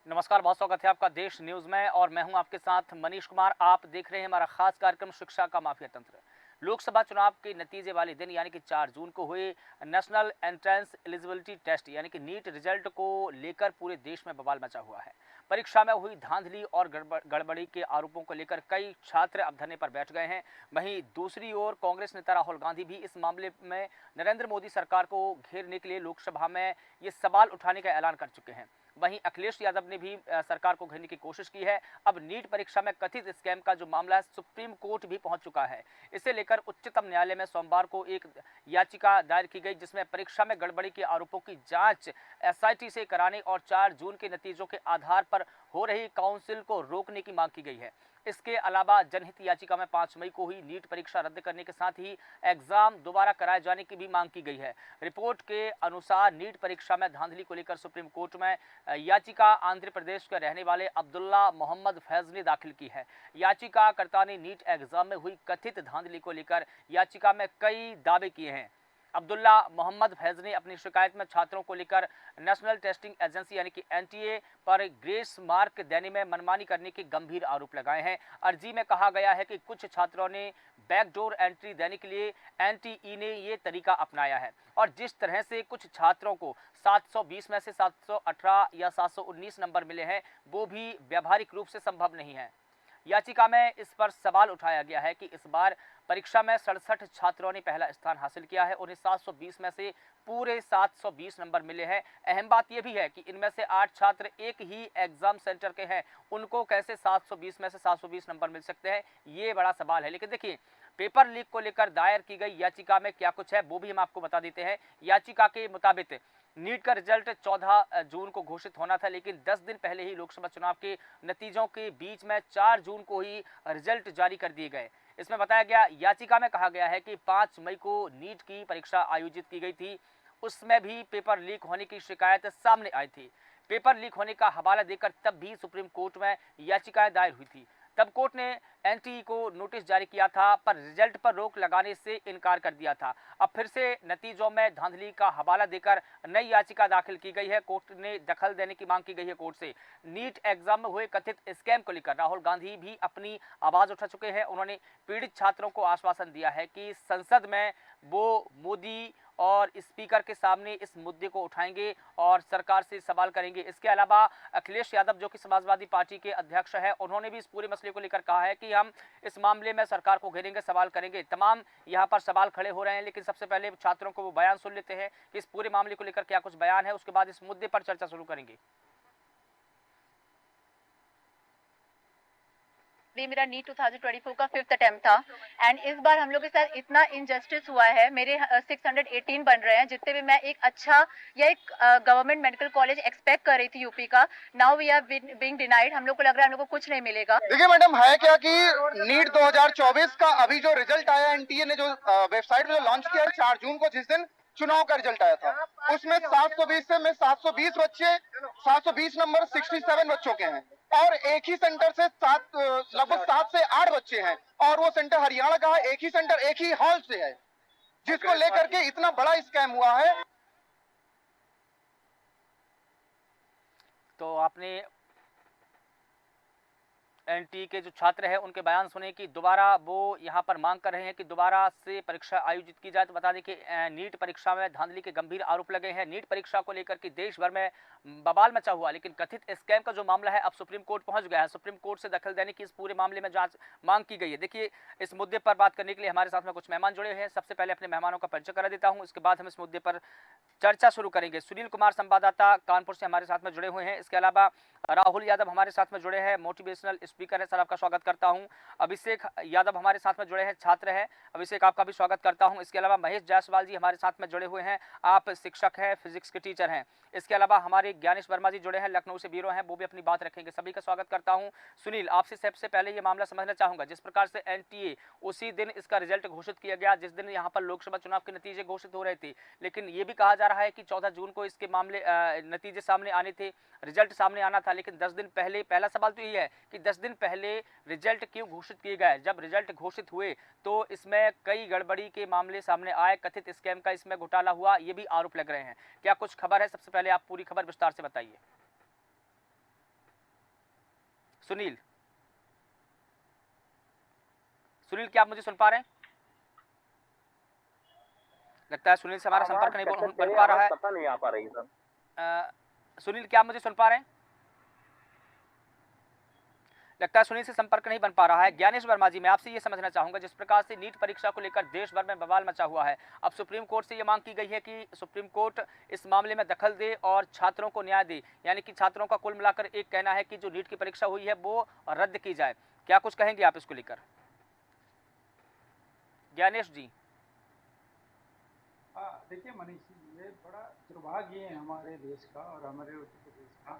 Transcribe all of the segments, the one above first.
नमस्कार, बहुत स्वागत है आपका देश न्यूज में और मैं हूं आपके साथ मनीष कुमार। आप देख रहे हैं हमारा खास कार्यक्रम शिक्षा का माफिया तंत्र। लोकसभा चुनाव के नतीजे वाले दिन यानी कि 4 जून को हुए नेशनल एंट्रेंस एलिजिबिलिटी टेस्ट यानी कि नीट रिजल्ट को लेकर पूरे देश में बवाल मचा हुआ है। परीक्षा में हुई धांधली और गड़बड़ी के आरोपों को लेकर कई छात्र अब धरने पर बैठ गए हैं। वहीं दूसरी ओर कांग्रेस नेता राहुल गांधी भी इस मामले में नरेंद्र मोदी सरकार को घेरने के लिए लोकसभा में ये सवाल उठाने का ऐलान कर चुके हैं। वहीं अखिलेश यादव ने भी सरकार को घेरने की कोशिश की है। अब नीट परीक्षा में कथित स्कैम का जो मामला है सुप्रीम कोर्ट भी पहुंच चुका है। इसे लेकर उच्चतम न्यायालय में सोमवार को एक याचिका दायर की गई, जिसमें परीक्षा में गड़बड़ी के आरोपों की जांच एसआईटी से कराने और 4 जून के नतीजों के आधार पर हो रही काउंसिल को रोकने की मांग की गई है। इसके अलावा जनहित याचिका में 5 मई को ही नीट परीक्षा रद्द करने के साथ ही एग्जाम दोबारा कराए जाने की भी मांग की गई है। रिपोर्ट के अनुसार नीट परीक्षा में धांधली को लेकर सुप्रीम कोर्ट में याचिका आंध्र प्रदेश के रहने वाले अब्दुल्ला मोहम्मद फैज ने दाखिल की है। याचिकाकर्ता ने नीट एग्जाम में हुई कथित धांधली को लेकर याचिका में कई दावे किए हैं। अब्दुल्ला मोहम्मद फैज ने अपनी शिकायत में छात्रों को लेकर नेशनल टेस्टिंग एजेंसी यानी कि एनटीए पर ग्रेस मार्क देने में मनमानी करने के गंभीर आरोप लगाए हैं। अर्जी में कहा गया है कि कुछ छात्रों ने बैकडोर एंट्री देने के लिए एनटीई ने ये तरीका अपनाया है और जिस तरह से कुछ छात्रों को 720 में से 718 या 719 नंबर मिले हैं वो भी व्यावहारिक रूप से संभव नहीं है। याचिका में इस पर सवाल उठाया गया है कि इस बार परीक्षा में 67 छात्रों ने पहला स्थान हासिल किया है। उन्हें 720 में से पूरे 720 नंबर मिले हैं। अहम बात यह भी है कि इनमें से 8 छात्र एक ही एग्जाम सेंटर के हैं। उनको कैसे 720 में से 720 नंबर मिल सकते हैं, ये बड़ा सवाल है। लेकिन देखिए, पेपर लीक को लेकर दायर की गई याचिका में क्या कुछ है वो भी हम आपको बता देते हैं। याचिका के मुताबिक नीट का रिजल्ट 14 जून को घोषित होना था, लेकिन 10 दिन पहले ही लोकसभा चुनाव के नतीजों के बीच में 4 जून को ही रिजल्ट जारी कर दिए गए। इसमें बताया गया, याचिका में कहा गया है कि 5 मई को नीट की परीक्षा आयोजित की गई थी, उसमें भी पेपर लीक होने की शिकायत सामने आई थी। पेपर लीक होने का हवाला देकर तब भी सुप्रीम कोर्ट में याचिकाएं दायर हुई थी। तब कोर्ट ने एनटीई को नोटिस जारी किया था, पर रिजल्ट पर रोक लगाने से इनकार कर दिया था। अब फिर से नतीजों में धांधली का हवाला देकर नई याचिका दाखिल की गई है। कोर्ट ने दखल देने की मांग की गई है कोर्ट से। नीट एग्जाम में हुए कथित स्कैम को लेकर राहुल गांधी भी अपनी आवाज उठा चुके हैं। उन्होंने पीड़ित छात्रों को आश्वासन दिया है कि संसद में वो मोदी और स्पीकर के सामने इस मुद्दे को उठाएंगे और सरकार से सवाल करेंगे। इसके अलावा अखिलेश यादव, जो कि समाजवादी पार्टी के अध्यक्ष हैं, उन्होंने भी इस पूरे मसले को लेकर कहा है कि हम इस मामले में सरकार को घेरेंगे, सवाल करेंगे। तमाम यहाँ पर सवाल खड़े हो रहे हैं, लेकिन सबसे पहले छात्रों को वो बयान सुन लेते हैं कि इस पूरे मामले को लेकर क्या कुछ बयान है। उसके बाद इस मुद्दे पर चर्चा शुरू करेंगे। भी मेरा नीट 2024 का 5th अटेम्प्ट था एंड इस बार हम लोग के साथ इतना इनजस्टिस हुआ है। मेरे 618 बन रहे हैं, जितने भी मैं एक अच्छा या एक गवर्नमेंट मेडिकल कॉलेज एक्सपेक्ट कर रही थी यूपी का। Now we are being denied. हम लोग को लग रहा है हम लोग को कुछ नहीं मिलेगा। देखिए मैडम, है क्या कि नीट 2024 का अभी जो रिजल्ट आया, एनटीए ने जो वेबसाइट में लॉन्च किया 4 जून को, जिस दिन चुनाव का रिजल्ट आया था, उसमें 720 से में 720 बच्चे, 720 नंबर 67 बच्चों के हैं और एक ही सेंटर से लगभग 7 से 8 बच्चे हैं और वो सेंटर हरियाणा का है। एक ही सेंटर एक ही हॉल से है, जिसको लेकर के इतना बड़ा स्कैम हुआ है। तो आपने एनटीई के जो छात्र हैं उनके बयान सुने कि दोबारा वो यहाँ पर मांग कर रहे हैं कि दोबारा से परीक्षा आयोजित की जाए। तो बता दें कि नीट परीक्षा में धांधली के गंभीर आरोप लगे हैं। नीट परीक्षा को लेकर के देश भर में बवाल मचा हुआ, लेकिन कथित स्कैम का जो मामला है अब सुप्रीम कोर्ट पहुंच गया है। सुप्रीम कोर्ट से दखल देने की इस पूरे मामले में जांच मांग की गई है। देखिए, इस मुद्दे पर बात करने के लिए हमारे साथ में कुछ मेहमान जुड़े हैं। सबसे पहले अपने मेहमानों का परिचय करा देता हूँ, इसके बाद हम इस मुद्दे पर चर्चा शुरू करेंगे। सुनील कुमार, संवाददाता, कानपुर से हमारे साथ में जुड़े हुए हैं। इसके अलावा राहुल यादव हमारे साथ में जुड़े हैं, मोटिवेशनल स्पीकर है। सर, आपका स्वागत करता हूं। अभिषेक यादव हमारे साथ में जुड़े हैं, छात्र हैं। अभिषेक, आपका भी स्वागत करता हूं। इसके अलावा महेश जायसवाल जी हमारे साथ में जुड़े हुए हैं, आप शिक्षक हैं, फिजिक्स के टीचर हैं। इसके अलावा हमारे ज्ञानेश वर्मा जी जुड़े हैं, लखनऊ से ब्यूरो हैं, वो भी अपनी बात रखेंगे। सभी का स्वागत करता हूं। सुनील, आपसे सबसे पहले ये मामला समझना चाहूंगा, जिस प्रकार से एनटीए उसी दिन इसका रिजल्ट घोषित किया गया जिस दिन यहाँ पर लोकसभा चुनाव के नतीजे घोषित हो रहे थे, लेकिन ये भी कहा जा रहा है कि 14 जून को इसके मामले नतीजे सामने आने थे, रिजल्ट सामने आना था। लेकिन 10 दिन पहले, पहला सवाल तो ये है कि 10 दिन पहले रिजल्ट क्यों घोषित किए गए? जब रिजल्ट घोषित हुए तो इसमें कई गड़बड़ी के मामले सामने आए, कथित स्कैम का इसमें घोटाला हुआ, ये भी आरोप लग रहे हैं। क्या कुछ खबर है? सबसे पहले आप पूरी खबर विस्तार से बताइए। सुनील, सुनील क्या आप मुझे सुन पा रहे हैं? लगता है सुनील से हमारा संपर्क नहीं बन पा रहा है। पता नहीं आ पा रही सर। सुनील क्या आप मुझे सुन पा रहे हैं? लगता है सुनील से संपर्क नहीं बन पा रहा है। ज्ञानेश वर्मा जी, मैं आपसे ये समझना चाहूंगा, जिस प्रकार से नीट परीक्षा को लेकर देश भर में बवाल मचा हुआ है, अब सुप्रीम कोर्ट से ये मांग की गई है कि सुप्रीम कोर्ट इस मामले में दखल दे और छात्रों को न्याय दे, यानी कि छात्रों का कुल मिलाकर एक कहना है कि जो नीट की परीक्षा हुई है वो रद्द की जाए। क्या कुछ कहेंगे आप इसको लेकर? ज्ञानेश जी। देखिए मनीष जी, ये बड़ा दुर्भाग्य है हमारे देश का और हमारे उत्तर प्रदेश का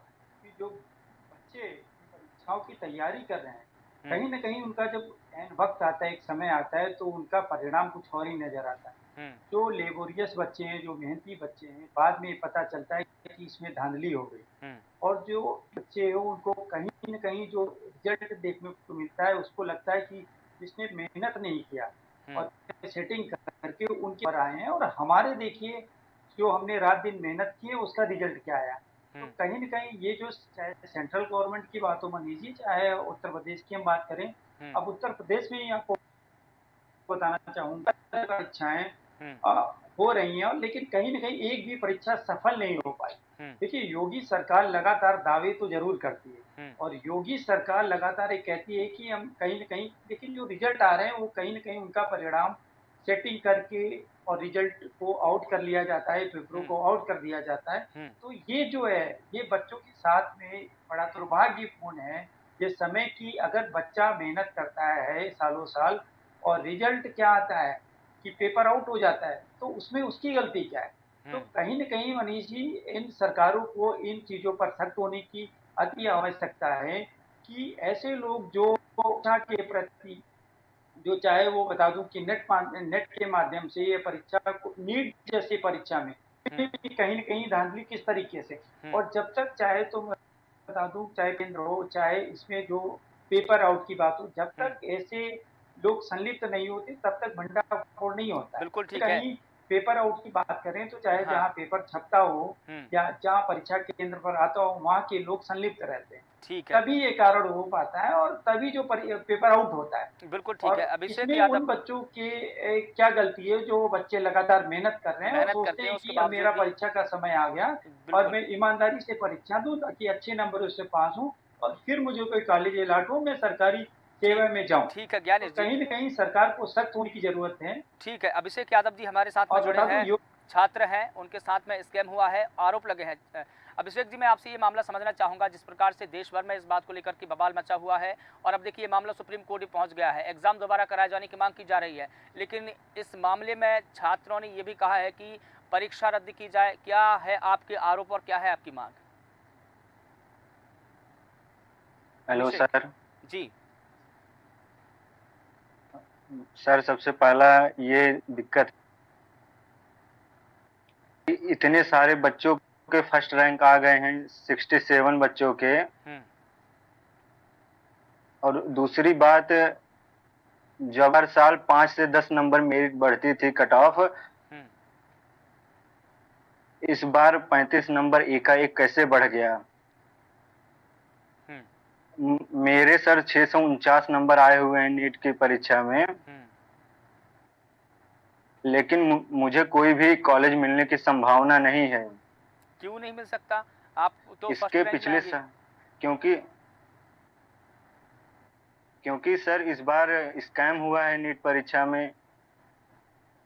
कि जो बच्चे परीक्षाओं की तैयारी कर रहे हैं, कहीं ना कहीं उनका जब एन वक्त आता है, एक समय आता है, तो उनका परिणाम कुछ और ही नजर आता है। जो लेबोरियस बच्चे हैं, जो मेहनती बच्चे हैं, बाद में पता चलता है कि इसमें धांधली हो गई, और जो बच्चे हैं उनको कहीं न कहीं जो रिजल्ट देखने को मिलता है उसको लगता है कि जिसने मेहनत नहीं किया और सेटिंग करके उनके पर आए हैं, और हमारे देखिए जो हमने रात दिन मेहनत की है उसका रिजल्ट क्या आया। तो कहीं न कहीं ये जो चाहे सेंट्रल गवर्नमेंट की बात हो मनीष जी, चाहे उत्तर प्रदेश की हम बात करें, अब उत्तर प्रदेश में ही आपको बताना चाहूंगा परीक्षाएं हो रही हैं, लेकिन कहीं न कहीं एक भी परीक्षा सफल नहीं हो पाई। देखिए योगी सरकार लगातार दावे तो जरूर करती है, और योगी सरकार लगातार ये कहती है कि हम कहीं न कहीं, लेकिन जो रिजल्ट आ रहे हैं वो कहीं न कहीं उनका परिणाम सेटिंग करके और रिजल्ट को आउट कर लिया जाता है, पेपरों को आउट कर दिया जाता है। तो ये जो है ये बच्चों के साथ में बड़ा दुर्भाग्यपूर्ण है। ये समय की अगर बच्चा मेहनत करता है सालों साल और रिजल्ट क्या आता है कि पेपर आउट हो जाता है, तो उसमें उसकी गलती क्या है? तो कहीं न कहीं मनीष जी इन सरकारों को इन चीज़ों पर सख्त होने की अति आवश्यकता है कि ऐसे लोग जो शिक्षा के प्रति, जो चाहे वो बता दूं कि नेट के माध्यम से ये परीक्षा को, नीट जैसी परीक्षा में कहीं न कहीं धांधली किस तरीके से, और जब तक चाहे तो मैं बता दूं चाहे केंद्र हो चाहे इसमें जो पेपर आउट की बात हो, जब तक ऐसे लोग संलिप्त नहीं होते तब तक भंडाफोड़ नहीं होता है। बिल्कुल ठीक है। कहीं पेपर आउट की बात करें तो चाहे जहाँ पेपर छपता हो या जहाँ परीक्षा केंद्र पर आता हो, वहाँ के लोग संलिप्त रहते हैं, ठीक है, तभी ये कारण हो पाता है और तभी जो पेपर आउट होता है। बिल्कुल ठीक है। अभिषेक इसमें यादव, उन बच्चों के क्या गलती है जो बच्चे लगातार मेहनत कर रहे हैं और सोचते हैं कि अब मेरा परीक्षा का समय आ गया और मैं ईमानदारी से परीक्षा दूं ताकि अच्छे नंबरों से पास हूं और फिर मुझे कोई कॉलेज अलॉट हो, मैं सरकारी सेवा में जाऊं। ठीक है ज्ञानेश जी, कहीं न कहीं सरकार को सख्त होने की जरूरत है। ठीक है। अभिषेक यादव जी हमारे साथ में जुड़े हैं, छात्र हैं, उनके साथ में स्कैम हुआ है, आरोप लगे हैं। अभिषेक जी, मैं आपसे ये मामला समझना चाहूँगा, जिस प्रकार से देश भर में इस बात को लेकर के बवाल मचा हुआ है और अब देखिए ये मामला सुप्रीम कोर्ट ही पहुँच गया है, एग्जाम दोबारा कराए जाने की मांग की जा रही है, लेकिन इस मामले में छात्रों ने ये भी कहा है कि परीक्षा रद्द की जाए। क्या है आपके आरोप और क्या है आपकी मांग? हेलो सर जी सर, सबसे पहला ये दिक्कत इतने सारे बच्चों के फर्स्ट रैंक आ गए हैं, 67 बच्चों के। और दूसरी बात, जब हर साल 5 से 10 नंबर मेरिट बढ़ती थी कट ऑफ, इस बार 35 नंबर एकाएक कैसे बढ़ गया? मेरे सर 649 नंबर आए हुए हैं नीट की परीक्षा में, लेकिन मुझे कोई भी कॉलेज मिलने की संभावना नहीं है। क्यों नहीं मिल सकता? आप तो इसके पिछले साल क्योंकि सर इस बार स्कैम हुआ है नीट परीक्षा में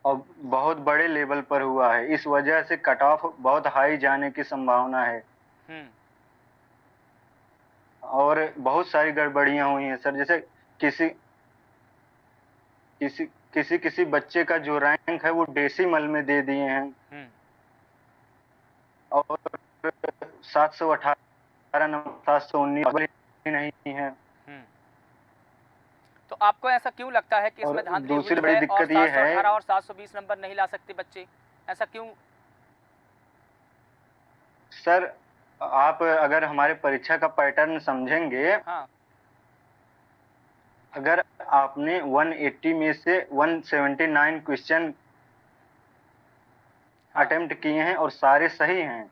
और बहुत बड़े लेवल पर हुआ है, इस वजह से कट ऑफ बहुत हाई जाने की संभावना है और बहुत सारी गड़बड़ियां हुई हैं सर। जैसे किसी बच्चे का जो रैंक है वो डेसिमल में दे दिए हैं और 718 नंबर 719 नहीं है। तो आपको ऐसा क्यों लगता है कि इसमें धांधली हुई दूसरी बड़ी है दिक्कत और ये है 718 और 720 नंबर नहीं ला सकते बच्चे? ऐसा क्यों? सर आप अगर हमारे परीक्षा का पैटर्न समझेंगे, अगर आपने 180 में से 179 क्वेश्चन अटेम्प्ट किए हैं और सारे सही हैं,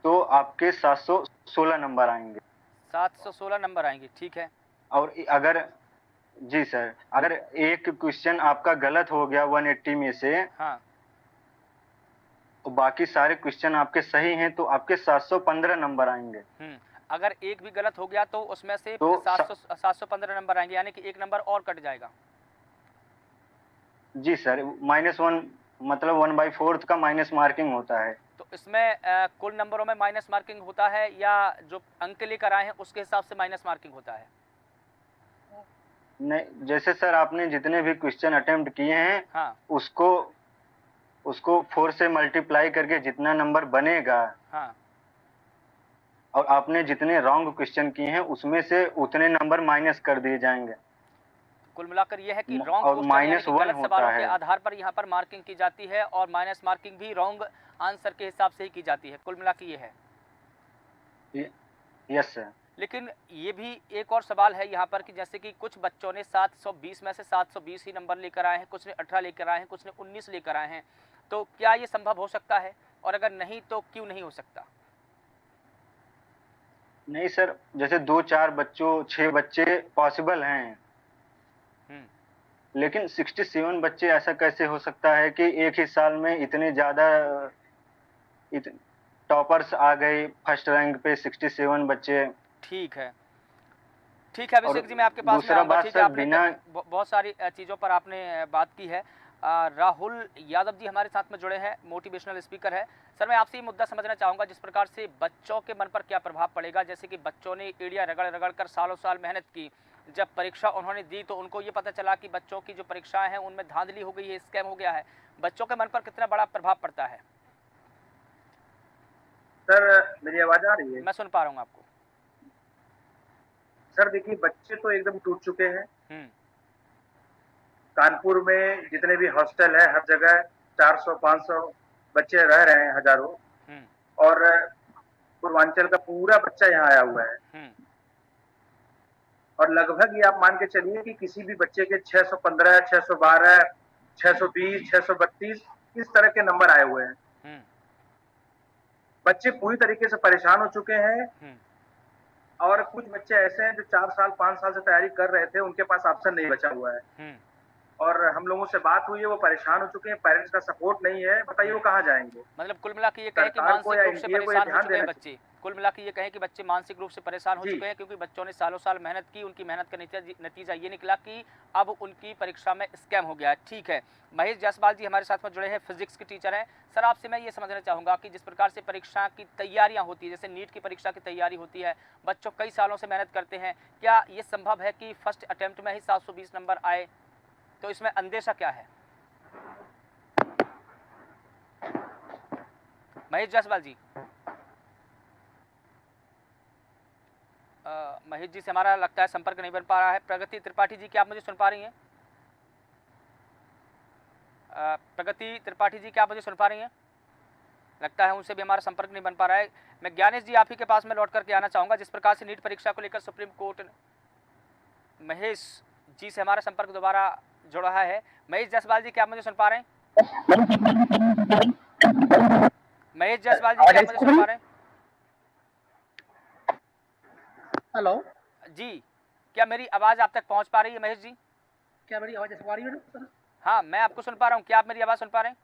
तो आपके 16 नंबर आएंगे। 716 नंबर आएंगे, ठीक है। और अगर जी सर, अगर एक क्वेश्चन आपका गलत हो गया 180 में से, हाँ। तो बाकी सारे क्वेश्चन आपके सही हैं, तो आपके 715 नंबर आएंगे। अगर एक भी गलत हो गया तो उसमें से तो 715 नंबर आएंगे, यानी कि एक नंबर और कट जाएगा। जी सर, -1 मतलब 1/4 का माइनस मार्किंग होता है। तो इसमें कुल नंबरों में माइनस मार्किंग होता है या जो अंक लेकर आए हैं उसके हिसाब से माइनस मार्किंग होता है? नहीं, जैसे सर आपने जितने भी क्वेश्चन अटेम्प्ट किए हैं, हाँ। उसको उसको 4 से मल्टीप्लाई करके जितना नंबर बनेगा, हाँ। और आपने जितने रॉन्ग क्वेश्चन किए हैं उसमें से उतने नंबर माइनस कर दिए जाएंगे। कुल मिलाकर यह है कि रॉन्ग और क्वेश्चन यानी कि -1 गलत सवालों होता के है। आधार पर यहाँ पर मार्किंग की जाती है और माइनस मार्किंग भी रॉन्ग आंसर के हिसाब से ही की जाती है। कुल मिलाकर ये है। Yes sir. लेकिन ये भी एक और सवाल है यहाँ पर कि जैसे कि कुछ बच्चों ने 720 में से 720 ही नंबर लेकर आए हैं, कुछ ने 18 लेकर आए हैं, कुछ ने 19 लेकर आए हैं। तो क्या ये संभव हो सकता है, और अगर नहीं तो क्यों नहीं हो सकता? नहीं सर, जैसे 2-4 बच्चों 6 बच्चे पॉसिबल हैं, लेकिन 67 बच्चे ऐसा कैसे हो सकता है कि एक ही साल में इतने ज़्यादा टॉपर्स आ गए फर्स्ट रैंक पे 67 बच्चे। ठीक है, ठीक है अभिषेक जी, मैं आपके पास में दूसरा आऊँगा। बात ठीक है, सर, आपने बिना बहुत सारी चीज़ों पर आपने बात की है। राहुल यादव जी हमारे साथ में जुड़े हैं, मोटिवेशनल स्पीकर है। सर, मैं आपसे ये मुद्दा समझना चाहूँगा जिस प्रकार से बच्चों के मन पर क्या प्रभाव पड़ेगा। जैसे कि बच्चों ने एड़िया रगड़ रगड़ कर सालों साल मेहनत की, जब परीक्षा उन्होंने दी तो उनको ये पता चला कि बच्चों की जो परीक्षाएं हैं उनमें धांधली हो गई है, स्कैम हो गया है। बच्चों के मन पर कितना बड़ा प्रभाव पड़ता है? सर, मेरी आवाज आ रही है? मैं सुन पा रहा हूँ आपको। सर देखिए, बच्चे तो एकदम टूट चुके हैं। हम्म। कानपुर में जितने भी हॉस्टल है, हर जगह 400-500 बच्चे रह रहे हैं, हजारों। और पूर्वांचल का पूरा बच्चा यहाँ आया हुआ है। और लगभग ये आप मान के चलिए कि किसी भी बच्चे के 615, 612, 620, 632 इस तरह के नंबर आए हुए हैं। बच्चे पूरी तरीके से परेशान हो चुके हैं। और कुछ बच्चे ऐसे हैं जो 4 साल 5 साल से तैयारी कर रहे थे, उनके पास ऑप्शन नहीं बचा हुआ है। और हम लोगों से बात हुई है, वो परेशान हो चुके हैं, पेरेंट्स का सपोर्ट नहीं है, बताइए वो कहाँ जाएंगे? मतलब कुल मिला के ये कहें कि मानसिक रूप से परेशान हो चुके हैं बच्चे। कुल मिला के ये कहें कि बच्चे मानसिक रूप से परेशान हो चुके हैं, क्योंकि बच्चों ने सालों साल मेहनत की, उनकी मेहनत का नतीजा ये निकला कि अब उनकी परीक्षा में स्कैम हो गया है। ठीक है, महेश जायसवाल जी हमारे साथ में जुड़े हैं, फिजिक्स के टीचर हैं। सर, आपसे मैं ये समझना चाहूँगा कि जिस प्रकार से परीक्षा की तैयारियाँ होती है, जैसे नीट की परीक्षा की तैयारी होती है, बच्चों कई सालों से मेहनत करते हैं, क्या ये संभव है कि फर्स्ट अटेम्प्ट में ही 720 नंबर आए? तो इसमें अंदेशा क्या है? महेश जायसवाल जी, महेश जी से हमारा लगता है संपर्क नहीं बन पा रहा है। प्रगति त्रिपाठी जी, क्या आप मुझे सुन पा रही हैं? प्रगति त्रिपाठी जी, क्या आप मुझे सुन पा रही हैं? लगता है उनसे भी हमारा संपर्क नहीं बन पा रहा है। मैं ज्ञानेश जी आप ही के पास में लौट करके आना चाहूँगा। जिस प्रकार से नीट परीक्षा को लेकर सुप्रीम कोर्ट, महेश जी से हमारा संपर्क दोबारा जुड़ रहा है। महेश जायसवाल जी, क्या आप मुझे सुन पा रहे हैं? महेश जायसवाल जी, क्या आप मुझे सुन पा रहे हैं? हेलो जी, क्या मेरी आवाज़ आप तक पहुंच पा रही है महेश जी? क्या मेरी आवाज आ रही है सर? हाँ, मैं आपको सुन पा रहा हूँ। क्या आप मेरी आवाज़ सुन पा रहे हैं?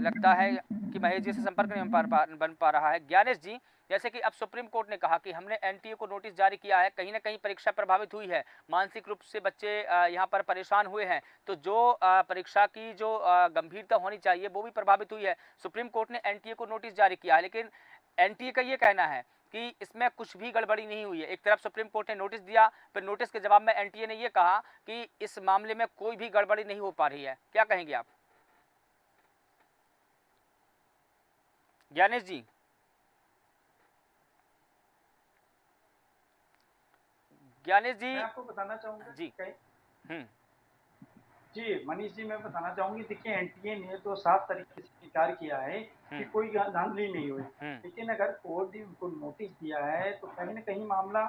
लगता है कि महेश जी से संपर्क नहीं बन पा रहा है। ज्ञानेश जी, जैसे कि अब सुप्रीम कोर्ट ने कहा कि हमने एनटीए को नोटिस जारी किया है, कहीं ना कहीं परीक्षा प्रभावित हुई है, मानसिक रूप से बच्चे यहाँ पर परेशान हुए हैं, तो जो परीक्षा की जो गंभीरता होनी चाहिए वो भी प्रभावित हुई है। सुप्रीम कोर्ट ने एनटीए को नोटिस जारी किया है, लेकिन एनटीए का ये कहना है कि इसमें कुछ भी गड़बड़ी नहीं हुई है। एक तरफ सुप्रीम कोर्ट ने नोटिस दिया, फिर नोटिस के जवाब में एनटीए ने ये कहा कि इस मामले में कोई भी गड़बड़ी नहीं हो पा रही है। क्या कहेंगे आप ज्ञानेश जी? ज्ञानेश जी, मैं आपको बताना चाहूंगा जी। जी मनीष जी, मैं बताना चाहूंगी, देखिए एनटीए ने तो साफ तरीके से स्वीकार किया है कि कोई धांधली नहीं हुई, लेकिन अगर कोर्ट ने उनको नोटिस दिया है तो कहीं ना कहीं मामला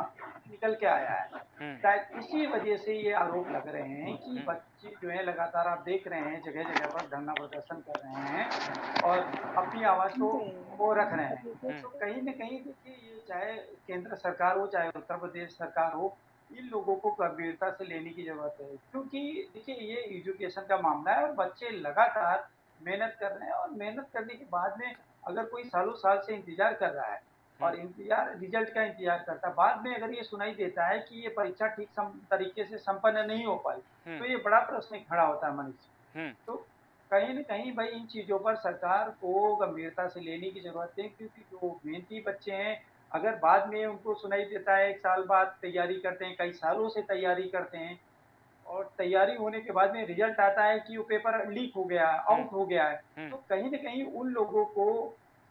निकल के आया है। शायद इसी वजह से ये आरोप लग रहे हैं कि बच्चे जो है लगातार आप देख रहे हैं जगह जगह पर धरना प्रदर्शन कर रहे हैं और अपनी आवाज को वो रख रहे हैं। तो कहीं ना कहीं देखिए, ये चाहे केंद्र सरकार हो चाहे उत्तर प्रदेश सरकार हो, इन लोगों को गंभीरता से लेने की जरूरत है, क्योंकि देखिए ये एजुकेशन का मामला है और बच्चे लगातार मेहनत कर रहे हैं, और मेहनत करने के बाद में अगर कोई सालों साल से इंतजार कर रहा है और इंतजार रिजल्ट का इंतजार करता है, बाद में अगर ये सुनाई देता है कि ये परीक्षा ठीक तरीके से संपन्न नहीं हो पाई, तो ये बड़ा प्रश्न खड़ा होता है मनीष। तो कहीं न कहीं भाई इन चीजों पर सरकार को गंभीरता से लेने की जरूरत है, क्योंकि जो मेहनती बच्चे हैं, अगर बाद में उनको सुनाई देता है 1 साल बाद तैयारी करते हैं, कई सालों से तैयारी करते हैं और तैयारी होने के बाद में रिजल्ट आता है कि वो पेपर लीक हो गया, आउट हो गया है, तो कहीं न कहीं उन लोगों को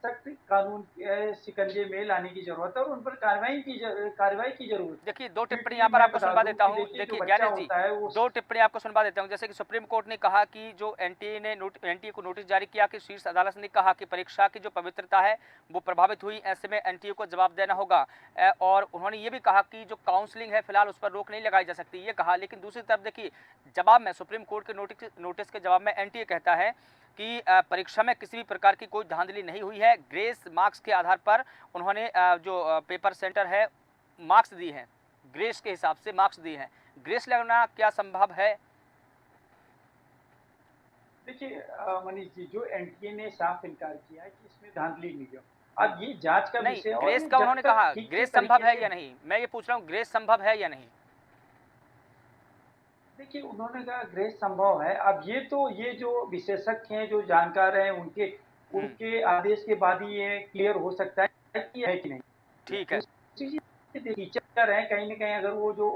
सख्त कानून के शिकंजे में लाने की जरूरत है और उन पर कार्रवाई की जरूरत है। देखिए 2 टिप्पणी क्योंकि यहाँ पर मैं आपको बता सुनवा दूं देता कि हूँ। देखिए जो देखिए बच्चा ज्ञानेश जी, होता है वो 2 टिप्पणी आपको सुनवा देता हूँ। जैसे कि सुप्रीम कोर्ट ने कहा कि जो एनटीए को नोटिस जारी किया कि शीर्ष अदालत ने कहा कि परीक्षा की जो पवित्रता है वो प्रभावित हुई, ऐसे में एनटीए को जवाब देना होगा। और उन्होंने ये भी कहा कि जो काउंसलिंग है फिलहाल उस पर रोक नहीं लगाई जा सकती, ये कहा। लेकिन दूसरी तरफ देखिए, जवाब में सुप्रीम कोर्ट के नोटिस के जवाब में एनटीए कहता है कि परीक्षा में किसी भी प्रकार की कोई धांधली नहीं हुई है। ग्रेस मार्क्स के आधार पर उन्होंने जो पेपर सेंटर है मार्क्स दिए हैं, ग्रेस के हिसाब से मार्क्स दिए हैं। ग्रेस लगना क्या संभव है? देखिए मनीष जी, जो एनटीए ने साफ इनकार किया है कि इसमें धांधली नहीं है। अब ये जांच का नहीं, विषय है और ग्रेस ये का जब उन्होंने तक कहा, ठीक ग्रेस तरीके संभव है से- या नहीं, मैं ये पूछ रहा हूँ, ग्रेस संभव है या नहीं? देखिए उन्होंने कहा ग्रेस संभव है। अब ये जो विशेषज्ञ हैं, जो जानकार हैं, उनके आदेश के बाद ही ये क्लियर हो सकता है कि है कि नहीं। ठीक है। टीचर हैं, कहीं ना कहीं अगर वो जो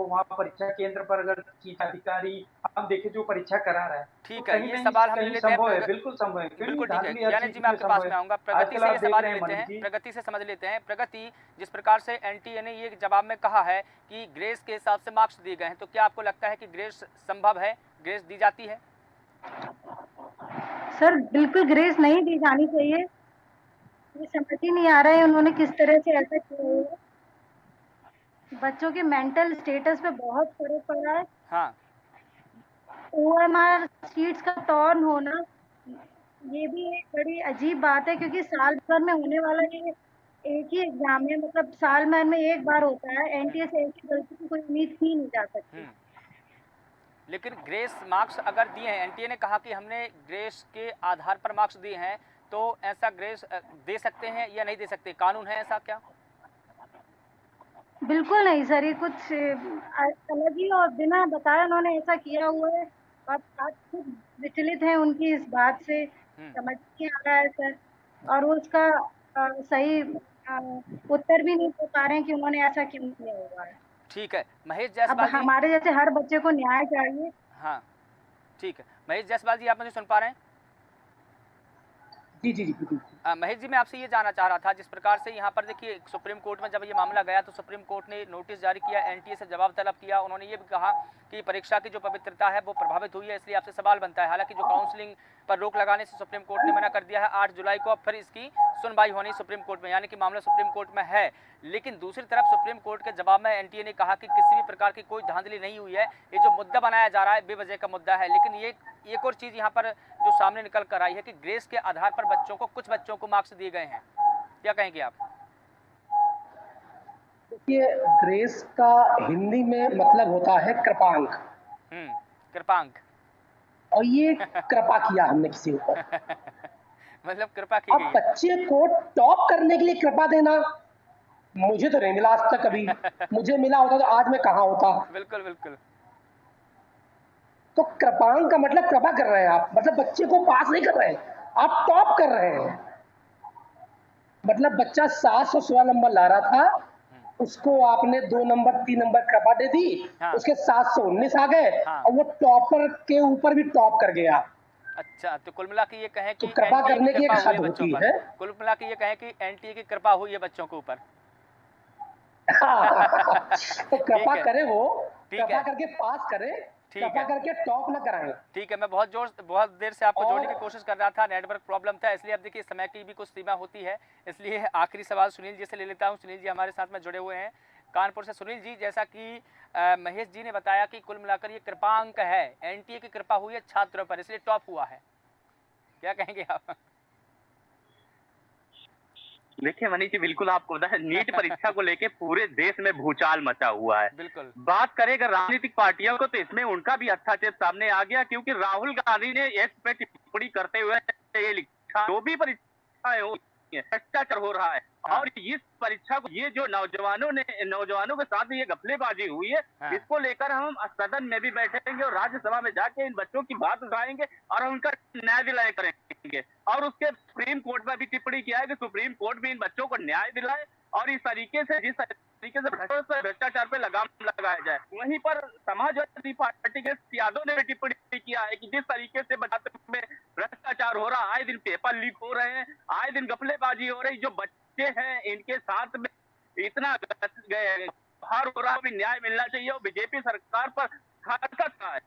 वहाँ परीक्षा केंद्र पर अगर अधिकारी हम देखें जो परीक्षा करा रहा है, ठीक तो है, कहीं ये ना सवाल हम ले कहीं लेते हैं। संभव है, बिल्कुल संभव है। क्यों नहीं, बिल्कुल ठीक है। धांधली हर ज्ञानेश चीज जी, मैं में आपके पास संभव में है। आऊंगा। प्रगति आजकल से आप ये देख सवाल रहे ले हैं लेते मनीष हैं, जी, प्रगति से समझ लेते हैं। प्रगति, जिस प्रकार से एनटीए ने ये जवाब में कहा है कि ग्रेस के हिसाब से मार्क्स दिए गए हैं, तो क्या आपको लगता है कि ग्रेस संभव है, ग्रेस दी जाती है? सर बिल्कुल ग्रेस नहीं दी जानी चाहिए। ये समझ ही नहीं आ रहा है उन्होंने किस तरह से ऐसा किया है। बच्चों के मेंटल स्टेटस पे बहुत फर्क पड़ा है। हाँ, ओएमआर शीट्स का टर्न होना ये भी एक बड़ी अजीब बात है, क्योंकि साल भर में होने वाला ये एक ही एग्जाम है, मतलब साल भर में एक बार होता है। एनटीए से ऐसी गलती की कोई उम्मीद की नहीं जा सकती। लेकिन ग्रेस मार्क्स अगर दिए हैं, एनटीए ने कहा कि हमने ग्रेस के आधार पर मार्क्स दिए हैं, तो ऐसा ग्रेस दे सकते हैं या नहीं दे सकते? कानून है ऐसा क्या? बिल्कुल नहीं सर, ये कुछ अलग ही और बिना बताए उन्होंने ऐसा किया हुआ है। और आप खुद विचलित हैं उनकी इस बात से, समझ नहीं आ रहा है सर। और वो उसका सही उत्तर भी नहीं दे पा रहे हैं कि उन्होंने ऐसा क्यों किया हुआ है। ठीक है, महेश अब जायसवाल जी। हमारे जैसे हर बच्चे को न्याय चाहिए। हाँ, ठीक है। महेश जायसवाल जी, आप मुझे सुन पा रहे हैं? जी जी जी बिल्कुल। महेश जी, मैं आपसे ये जानना चाह रहा था, जिस प्रकार से यहाँ पर देखिए सुप्रीम कोर्ट में जब ये मामला गया तो सुप्रीम कोर्ट ने नोटिस जारी किया, एनटीए से जवाब तलब किया। उन्होंने ये भी कहा कि परीक्षा की जो पवित्रता है वो प्रभावित हुई है, इसलिए आपसे सवाल बनता है। हालांकि जो काउंसलिंग पर रोक लगाने से सुप्रीम कोर्ट ने मना कर दिया है, 8 जुलाई को अब फिर इसकी सुनवाई होनी सुप्रीम कोर्ट में, यानी कि मामला सुप्रीम कोर्ट में है। लेकिन दूसरी तरफ सुप्रीम कोर्ट के जवाब में एनटीए ने कहा कि किसी भी प्रकार की कोई धांधली नहीं हुई है, ये जो मुद्दा बनाया जा रहा है बेवजह का मुद्दा है। लेकिन ये एक और चीज़ यहाँ पर जो सामने निकल कर आई है कि ग्रेस के आधार पर कुछ बच्चों को मार्क्स दिए गए हैं। क्या कहेंगे आप? देखिए ग्रेस का हिंदी में मतलब होता है कृपांक। कृपांक। और ये कृपा किया हमने किसी ऊपर। मतलब कृपा की अब गई है। बच्चे को टॉप करने के लिए कृपा देना, मुझे तो नहीं मिला आज तक कभी। मुझे मिला होता तो आज मैं कहाँ होता। बिल्कुल बिल्कुल। तो कृपांक का मतलब कृपा कर रहे हैं आप, मतलब बच्चे को पास नहीं कर रहे हैं, आप टॉप कर रहे हैं। मतलब बच्चा 716 नंबर ला रहा था, उसको आपने 2 नंबर 3 नंबर कृपा दे दी। हाँ। उसके 719 आ गए। हाँ। और वो टॉपर के ऊपर भी टॉप कर गया। अच्छा, तो कुल मिला के ये कहें कि तो कृपा एनटीए करने की एक कृपा हुई हद है बच्चों होती पर। है। कुल मिला के ये कहें कि एनटीए की कृपा हुई है बच्चों के ऊपर। तो कृपा ठीक है। करे वो, ठीक कृपा है। करके पास करे, ठीक कृपा है। करके टॉप न कराएं। ठीक है, मैं बहुत देर से आपको और- जोड़ने की कोशिश कर रहा था, नेटवर्क प्रॉब्लम था, इसलिए अब देखिए समय की भी कुछ सीमा होती है, इसलिए आखिरी सवाल सुनील जी से ले लेता हूँ। सुनील जी हमारे साथ में जुड़े हुए हैं कानपुर से। सुनील जी, जैसा कि महेश जी ने बताया कि कुल मिलाकर ये कृपांक है, एनटीए की कृपा हुई है छात्रों पर, इसलिए टॉप हुआ है, क्या कहेंगे आप? देखिए मनीष जी, बिल्कुल आपको पता है नीट परीक्षा को लेके पूरे देश में भूचाल मचा हुआ है। बिल्कुल। बात करें अगर राजनीतिक पार्टियों को, तो इसमें उनका भी अच्छा चेत सामने आ गया, क्योंकि राहुल गांधी ने इस पे टिप्पणी करते हुए ये लिखा, जो भी परीक्षाएं हो रही हैं, भ्रष्टाचार हो रहा है। हाँ। और इस परीक्षा को, ये जो नौजवानों के साथ ये घपलेबाजी हुई है, हाँ। इसको लेकर हम सदन में भी बैठेंगे और राज्यसभा में जाके इन बच्चों की बात उठाएंगे और उनका न्याय दिलाया करेंगे। और उसके सुप्रीम कोर्ट में भी टिप्पणी किया है कि सुप्रीम कोर्ट भी इन बच्चों को न्याय दिलाए और इस तरीके से, जिस तरीके से भ्रष्टाचार पे लगाम लगाया जाए। वहीं पर समाजवादी पार्टी के यादव ने भी टिप्पणी किया है कि जिस तरीके से बच्चों में भ्रष्टाचार हो रहा, आए दिन पेपर लीक हो रहे हैं, आए दिन घपलेबाजी हो रही, जो बच्चे हैं इनके साथ में इतना व्यवहार हो रहा है, भी न्याय मिलना चाहिए। और बीजेपी सरकार पर खटका है।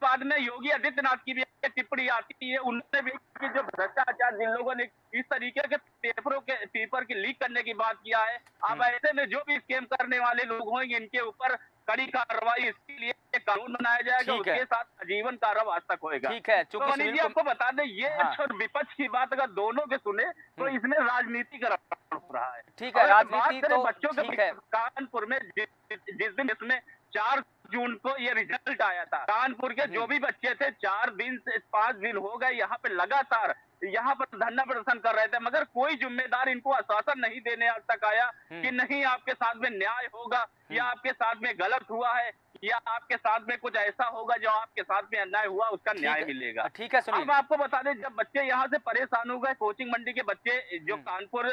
बाद में योगी आदित्यनाथ की भी टिप्पणी आती है, उन्होंने भी कि जो भ्रष्टाचार, जिन लोगों ने इस तरीके के पेपर की लीक करने की बात किया है, अब ऐसे में जो भी स्कैम करने वाले लोग होंगे इनके ऊपर कड़ी कार्रवाई, इसके लिए कानून बनाया जाएगा, ठीक है। उसके साथ आजीवन कारावास तक होएगा। ठीक है, तो चूंकि मनीष सुनील जी को आपको बता दें, ये हाँ। और विपक्ष की बात अगर दोनों के सुने तो इसमें राजनीति का हो रहा है। ठीक है, और राजनीति बात करें तो बच्चों के ठीक है। कानपुर में जिस दिन इसमें 4 जून को ये रिजल्ट आया था, कानपुर के जो भी बच्चे थे 4 दिन से 5 दिन हो गए यहाँ पे लगातार यहाँ पर धरना प्रदर्शन कर रहे थे, मगर कोई जिम्मेदार इनको आश्वासन नहीं देने आज तक आया कि नहीं आपके साथ में न्याय होगा, या आपके साथ में गलत हुआ है, या आपके साथ में कुछ ऐसा होगा जो आपके साथ में अन्याय हुआ उसका न्याय मिलेगा। ठीक है सुनील। अब आपको बता दें, जब बच्चे यहाँ से परेशान हो गए, कोचिंग मंडी के बच्चे, जो कानपुर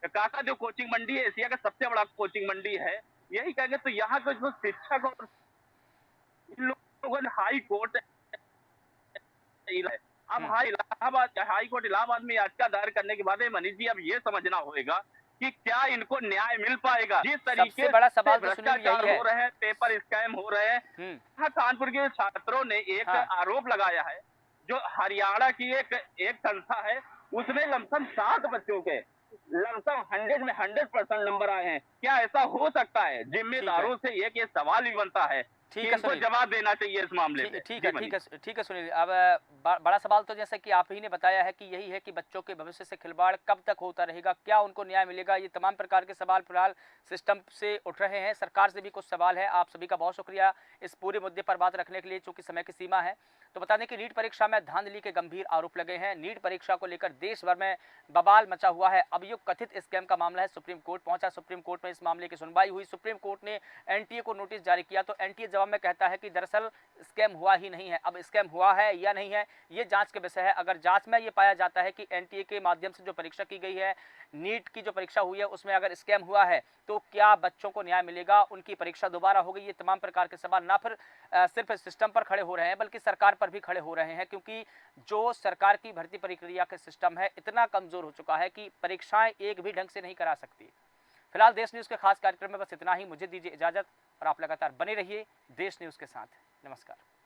काका जो कोचिंग मंडी है, एशिया का सबसे बड़ा कोचिंग मंडी है, यही कहेंगे तो यहाँ के जो शिक्षक और इन लोगों ने हाई कोर्ट, अब हाई कोर्ट इलाहाबाद में याचिका दायर करने के बाद मनीष जी अब ये समझना होगा कि क्या इनको न्याय मिल पाएगा। जिस तरीके सबसे बड़ा सवाल से तो सुनील भ्रष्टाचार यही है। हो रहे हैं, पेपर स्कैम हो रहे हैं, यहाँ कानपुर के छात्रों ने एक आरोप लगाया है, जो हरियाणा की एक संस्था है, उसमें लमसम 7 बच्चों के लमसम 100 में 100% नंबर आए हैं। क्या ऐसा हो सकता है? जिम्मेदारों से ये सवाल भी बनता है कि ठीक है इनको सुनील। जवाब देना चाहिए इस मामले में। ठीक जी है, मनीष। ठीक है सुनील। अब बड़ा सवाल तो जैसे कि आप ही ने बताया है कि यही है कि बच्चों के भविष्य से खिलवाड़ कब तक होता रहेगा, क्या उनको न्याय मिलेगा, ये तमाम प्रकार के सवाल फिलहाल सिस्टम से उठ रहे हैं। सरकार से भी कुछ सवाल है। आप सभी का बहुत शुक्रिया इस पूरे मुद्दे पर बात रखने के लिए, चूंकि समय की सीमा है। तो बता दें कि नीट परीक्षा में धांधली के गंभीर आरोप लगे हैं। नीट परीक्षा को लेकर देश भर में बवाल मचा हुआ है। अब ये कथित स्कैम का मामला है, सुप्रीम कोर्ट पहुंचा। सुप्रीम कोर्ट में इस मामले की सुनवाई हुई। सुप्रीम कोर्ट ने एनटीए को नोटिस जारी किया, तो एनटीए जवाब में कहता है कि दरअसल स्कैम हुआ ही नहीं है। अब स्कैम हुआ है या नहीं है, ये जांच के विषय है। अगर जांच में ये पाया जाता है कि एनटीए के माध्यम से जो परीक्षा की गई है, नीट की जो परीक्षा हुई है, उसमें अगर स्कैम हुआ है, तो क्या बच्चों को न्याय मिलेगा, उनकी परीक्षा दोबारा होगी? ये तमाम प्रकार के सवाल ना फिर सिर्फ सिस्टम पर खड़े हो रहे हैं, बल्कि सरकार पर भी खड़े हो रहे हैं, क्योंकि जो सरकार की भर्ती प्रक्रिया का सिस्टम है, इतना कमजोर हो चुका है कि परीक्षाएं एक भी ढंग से नहीं करा सकती। फिलहाल देश न्यूज़ के खास कार्यक्रम में बस इतना ही। मुझे दीजिए इजाजत और आप लगातार बने रहिए देश न्यूज़ के साथ। नमस्कार।